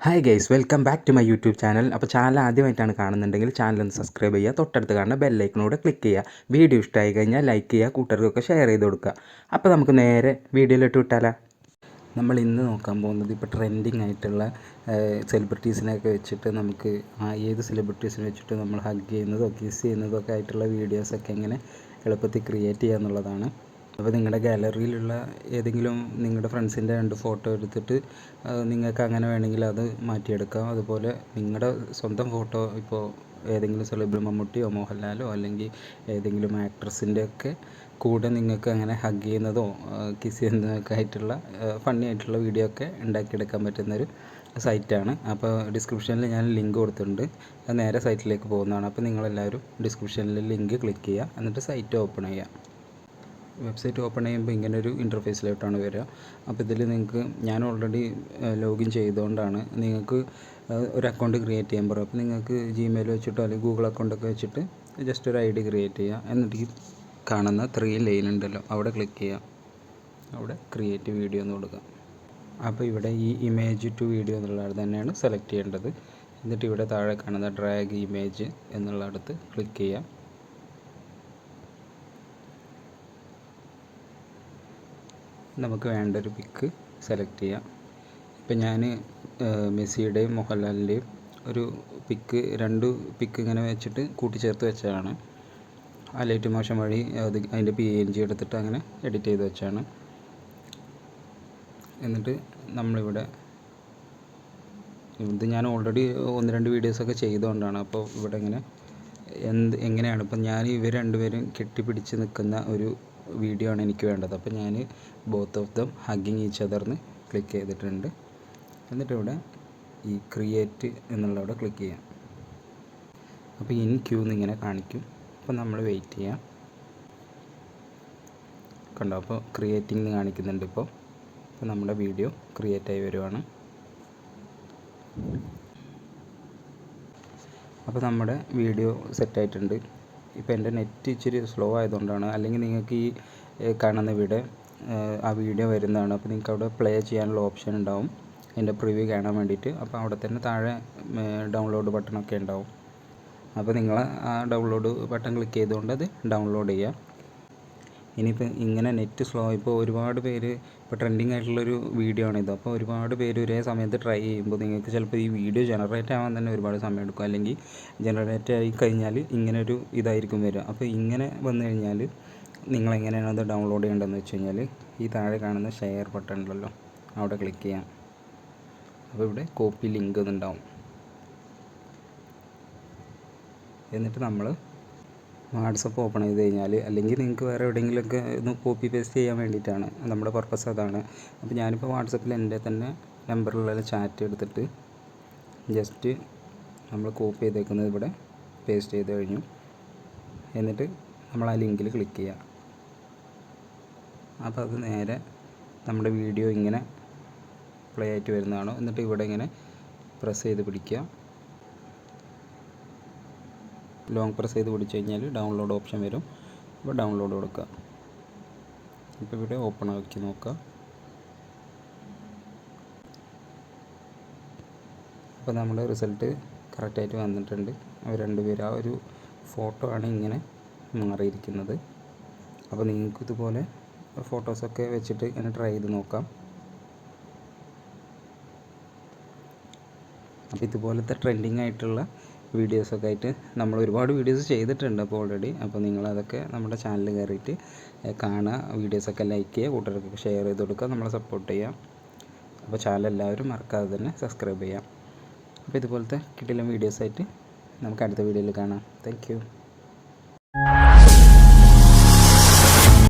Hi guys, welcome back to my YouTube channel. അപ്പോൾ channel ആദ്യമായിട്ടാണ് കാണുന്നുണ്ടെങ്കിൽ ചാനൽ ഒന്ന് സബ്സ്ക്രൈബ് ചെയ്യുക, തൊട്ടടുത്ത് കാണുന്ന ബെല്ലൈക്കനോട് ക്ലിക്ക് ചെയ്യുക. വീഡിയോ ഇഷ്ടമായി കഴിഞ്ഞാൽ ലൈക്ക് ചെയ്യുക, കൂട്ടുകാർക്കൊക്കെ ഷെയർ ചെയ്ത് കൊടുക്കുക. അപ്പോൾ നമുക്ക് നേരെ വീഡിയോയിലിട്ട് വിട്ടാലോ. നമ്മൾ ഇന്ന് നോക്കാൻ പോകുന്നത് ഇപ്പോൾ ട്രെൻഡിങ് ആയിട്ടുള്ള സെലിബ്രിറ്റീസിനെയൊക്കെ വെച്ചിട്ട് നമുക്ക് ഏത് സെലിബ്രിറ്റീസിനെ വെച്ചിട്ട് നമ്മൾ ഹഗ് ചെയ്യുന്നതോ കിസ് ചെയ്യുന്നതോ ഒക്കെ ആയിട്ടുള്ള വീഡിയോസൊക്കെ എങ്ങനെ എളുപ്പത്തിൽ ക്രിയേറ്റ് ചെയ്യുക എന്നുള്ളതാണ്. അപ്പോൾ നിങ്ങളുടെ ഗാലറിയിലുള്ള ഏതെങ്കിലും നിങ്ങളുടെ ഫ്രണ്ട്സിൻ്റെ 2 ഫോട്ടോ എടുത്തിട്ട് നിങ്ങൾക്ക് അങ്ങനെ വേണമെങ്കിൽ അത് മാറ്റിയെടുക്കാം. അതുപോലെ നിങ്ങളുടെ സ്വന്തം ഫോട്ടോ ഇപ്പോൾ ഏതെങ്കിലും സെലിബ്രിറ്റി മമ്മൂട്ടിയോ മോഹൻലാലോ അല്ലെങ്കിൽ ഏതെങ്കിലും ആക്ട്രസിൻ്റെ ഒക്കെ കൂടെ നിങ്ങൾക്ക് അങ്ങനെ ഹഗ് ചെയ്യുന്നതോ കിസ് ചെയ്യുന്നതൊക്കെ ആയിട്ടുള്ള ഫണ്ണി ആയിട്ടുള്ള വീഡിയോ ഒക്കെ ഉണ്ടാക്കിയെടുക്കാൻ പറ്റുന്നൊരു സൈറ്റാണ്. അപ്പോൾ ഡിസ്ക്രിപ്ഷനിൽ ഞാൻ ലിങ്ക് കൊടുത്തിട്ടുണ്ട്, അത് നേരെ സൈറ്റിലേക്ക് പോകുന്നതാണ്. അപ്പോൾ നിങ്ങളെല്ലാവരും ഡിസ്ക്രിപ്ഷനിൽ ലിങ്ക് ക്ലിക്ക് ചെയ്യുക, എന്നിട്ട് സൈറ്റ് ഓപ്പൺ ചെയ്യുക. വെബ്സൈറ്റ് ഓപ്പൺ ചെയ്യുമ്പോൾ ഇങ്ങനൊരു ഇൻ്റർഫേസിലോട്ടാണ് വരിക. അപ്പോൾ ഇതിൽ നിങ്ങൾക്ക് ഞാൻ ഓൾറെഡി ലോഗിൻ ചെയ്തുകൊണ്ടാണ് നിങ്ങൾക്ക് ഒരു അക്കൗണ്ട് ക്രിയേറ്റ് ചെയ്യാൻ പറയും. അപ്പോൾ നിങ്ങൾക്ക് ജിമെയിൽ വെച്ചിട്ടോ അല്ലെങ്കിൽ ഗൂഗിൾ അക്കൗണ്ടൊക്കെ വെച്ചിട്ട് ജസ്റ്റ് ഒരു ID ക്രിയേറ്റ് ചെയ്യുക. എന്നിട്ട് ഈ കാണുന്ന 3 ലൈൻ ഉണ്ടല്ലോ, അവിടെ ക്ലിക്ക് ചെയ്യുക. അവിടെ ക്രിയേറ്റ് വീഡിയോ എന്ന് കൊടുക്കുക. അപ്പോൾ ഇവിടെ ഈ ഇമേജ് ടു വീഡിയോ എന്നുള്ളത് തന്നെയാണ് സെലക്ട് ചെയ്യേണ്ടത്. എന്നിട്ട് ഇവിടെ താഴെ കാണുന്ന ഡ്രാഗ് ഇമേജ് എന്നുള്ളടത്ത് ക്ലിക്ക് ചെയ്യുക. നമുക്ക് വേണ്ട ഒരു പിക്ക് സെലക്ട് ചെയ്യാം. ഇപ്പം ഞാൻ മെസ്സിയുടെയും മോഹൻലാലിൻ്റെയും ഒരു പിക്ക് 2 പിക്ക് ഇങ്ങനെ വെച്ചിട്ട് കൂട്ടിച്ചേർത്ത് വെച്ചതാണ്. ആ ലൈറ്റ് മോഷൻ വഴി അതിൻ്റെ PNG എടുത്തിട്ട് അങ്ങനെ എഡിറ്റ് ചെയ്ത് വെച്ചാണ്. എന്നിട്ട് നമ്മളിവിടെ ഇത് ഞാൻ ഓൾറെഡി 1-2 വീഡിയോസൊക്കെ ചെയ്തുകൊണ്ടാണ്. അപ്പോൾ ഇവിടെ ഇങ്ങനെ എങ്ങനെയാണ് ഇപ്പം ഞാൻ ഇവർ 2 പേരും കെട്ടിപ്പിടിച്ച് നിൽക്കുന്ന ഒരു വീഡിയോ ആണ് എനിക്ക് വേണ്ടത്. അപ്പോൾ ഞാൻ both of them hugging each അതർന്ന് ക്ലിക്ക് ചെയ്തിട്ടുണ്ട്. എന്നിട്ട് ഇവിടെ ഈ ക്രിയേറ്റ് എന്നുള്ളവിടെ ക്ലിക്ക് ചെയ്യാം. അപ്പോൾ ഇൻ ക്യൂ എന്നിങ്ങനെ കാണിക്കും. അപ്പോൾ നമ്മൾ വെയിറ്റ് ചെയ്യാം. കണ്ടോ, അപ്പോൾ ക്രിയേറ്റിംഗ് എന്ന് കാണിക്കുന്നുണ്ട്. ഇപ്പോൾ നമ്മുടെ വീഡിയോ ക്രിയേറ്റ് ആയി വരുവാണ്. അപ്പോൾ നമ്മുടെ വീഡിയോ സെറ്റായിട്ടുണ്ട്. ഇപ്പോൾ എൻ്റെ നെറ്റ് ഇച്ചിരി സ്ലോ ആയതുകൊണ്ടാണ്, അല്ലെങ്കിൽ നിങ്ങൾക്ക് ഈ കാണുന്ന ഇവിടെ ആ വീഡിയോ വരുന്നതാണ്. അപ്പോൾ നിങ്ങൾക്ക് അവിടെ പ്ലേ ചെയ്യാനുള്ള ഓപ്ഷൻ ഉണ്ടാവും അതിൻ്റെ പ്രിവ്യൂ കാണാൻ വേണ്ടിയിട്ട്. അപ്പോൾ അവിടെ തന്നെ താഴെ ഡൗൺലോഡ് ബട്ടണൊക്കെ ഉണ്ടാവും. അപ്പോൾ നിങ്ങൾ ആ ഡൗൺലോഡ് ബട്ടൺ ക്ലിക്ക് ചെയ്തുകൊണ്ട് അത് ഡൗൺലോഡ് ചെയ്യുക. ഇനിയിപ്പോൾ ഇങ്ങനെ നെറ്റ് സ്ലോ ഇപ്പോൾ ഒരുപാട് പേര് ഇപ്പോൾ ട്രെൻഡിങ് ആയിട്ടുള്ളൊരു വീഡിയോ ആണിത്. അപ്പോൾ ഒരുപാട് പേര് ഒരേ സമയത്ത് ട്രൈ ചെയ്യുമ്പോൾ നിങ്ങൾക്ക് ചിലപ്പോൾ ഈ വീഡിയോ ജനറേറ്റ് ആവാൻ തന്നെ ഒരുപാട് സമയം എടുക്കും. അല്ലെങ്കിൽ ജനറേറ്റ് ആയി കഴിഞ്ഞാൽ ഇങ്ങനൊരു ഇതായിരിക്കും വരിക. അപ്പോൾ ഇങ്ങനെ വന്നു കഴിഞ്ഞാൽ നിങ്ങളെങ്ങനെയാണ് അത് ഡൗൺലോഡ് ചെയ്യേണ്ടതെന്ന് വെച്ച് കഴിഞ്ഞാൽ ഈ താഴെ കാണുന്ന ഷെയർ ബട്ടൺ ഉണ്ടല്ലോ, അവിടെ ക്ലിക്ക് ചെയ്യാം. അപ്പോൾ ഇവിടെ കോപ്പി ലിങ്ക് എന്നുണ്ടാവും. എന്നിട്ട് നമ്മൾ വാട്സപ്പ് ഓപ്പൺ ചെയ്ത് കഴിഞ്ഞാൽ, അല്ലെങ്കിൽ നിങ്ങൾക്ക് വേറെ എവിടെയെങ്കിലുമൊക്കെ ഒന്ന് കോപ്പി പേസ്റ്റ് ചെയ്യാൻ വേണ്ടിയിട്ടാണ്, നമ്മുടെ പർപ്പസ് അതാണ്. അപ്പോൾ ഞാനിപ്പോൾ വാട്സപ്പിൽ എൻ്റെ തന്നെ നമ്പറിലുള്ള ചാറ്റ് എടുത്തിട്ട് ജസ്റ്റ് നമ്മൾ കോപ്പി ചെയ്തേക്കുന്നത് ഇവിടെ പേസ്റ്റ് ചെയ്ത് കഴിഞ്ഞു. എന്നിട്ട് നമ്മൾ ആ ലിങ്കിൽ ക്ലിക്ക് ചെയ്യുക. അപ്പോൾ അത് നേരെ നമ്മുടെ വീഡിയോ ഇങ്ങനെ പ്ലേ ആയിട്ട് വരുന്നതാണ്. എന്നിട്ട് ഇവിടെ ഇങ്ങനെ പ്രസ് ചെയ്ത് പിടിക്കുക. ലോങ് പ്രസ് ചെയ്ത് പിടിച്ച് കഴിഞ്ഞാൽ ഡൗൺലോഡ് ഓപ്ഷൻ വരും. അപ്പോൾ ഡൗൺലോഡ് കൊടുക്കുക. ഇപ്പോൾ ഇവിടെ ഓപ്പൺ ആക്കി നോക്കുക. അപ്പോൾ നമ്മുടെ റിസൾട്ട് കറക്റ്റായിട്ട് വന്നിട്ടുണ്ട്. അവർ 2 പേര് ആ ഒരു ഫോട്ടോ ആണ് ഇങ്ങനെ മാറിയിരിക്കുന്നത്. അപ്പോൾ നിങ്ങൾക്ക് ഇതുപോലെ ഫോട്ടോസൊക്കെ വെച്ചിട്ട് ഇങ്ങനെ ട്രൈ ചെയ്ത് നോക്കാം. അപ്പോൾ ഇതുപോലത്തെ ട്രെൻഡിങ് ആയിട്ടുള്ള വീഡിയോസൊക്കെ ആയിട്ട് നമ്മൾ ഒരുപാട് വീഡിയോസ് ചെയ്തിട്ടുണ്ട് അപ്പോൾ ഓൾറെഡി. അപ്പോൾ നിങ്ങളതൊക്കെ നമ്മുടെ ചാനൽ കയറിയിട്ട് കാണുക, വീഡിയോസൊക്കെ ലൈക്ക് ചെയ്യുക, കൂട്ടുകാർക്കൊക്കെ ഷെയർ ചെയ്ത് കൊടുക്കുക, നമ്മളെ സപ്പോർട്ട് ചെയ്യാം. അപ്പോൾ ചാനൽ എല്ലാവരും മറക്കാതെ തന്നെ സബ്സ്ക്രൈബ് ചെയ്യാം. അപ്പോൾ ഇതുപോലത്തെ കിടിലൻ വീഡിയോസായിട്ട് നമുക്ക് അടുത്ത വീഡിയോയിൽ കാണാം. Thank you.